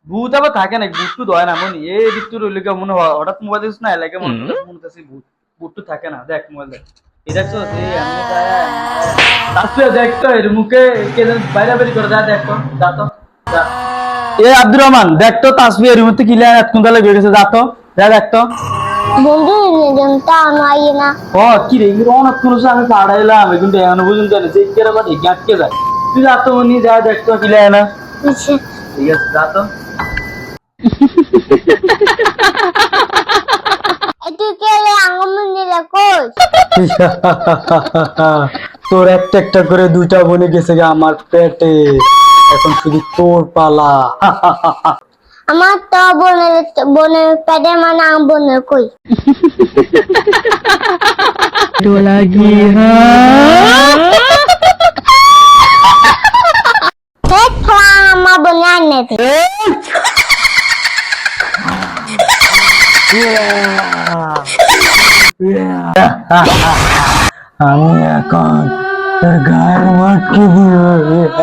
ভূত আবার থাকে না, ভূত তো হয় না মনি, এই দিক তো রইলে মনে হয় হঠাৎ মোবাইল দিস না এলাকা মনে হচ্ছে ভূত, ভূত তো থাকে না। দেখ মোবাইল দেখ, এই দেখছো এই আমি তাসলে দেখ তো এর মুখে কে যেন বাইরে বেরি করে যা, দেখ তো যা তো যা। এ আব্দুর রহমান দেখ তো তাসবিহ এর মধ্যে কি লেখা কোন তালে বের গেছে, যা তো যা দেখ তো বন্ধু নিজনটা নয় না। ও কি রে এর অনেক কোন আমি পাড়াইলাম কিন্তু এমন বুঝুন জানে যে কেরা বাড়ি গাটকে যায়, তুই যা তো মনি যা দেখ তো কি লেখা না। ঠিক আছে যা তো। তুই কে আঙ্গমন্দিরে কই? তোর একটা একটা করে দুইটা বনে গেছে গে আমার পেটে, এখন শুধু তোর পালা। আমার তো বোনের পেটে মানে আমার বোনের কই? लगी আমার বোনে আনতে আমি এখন তোর গায়ের মাটকে দিব।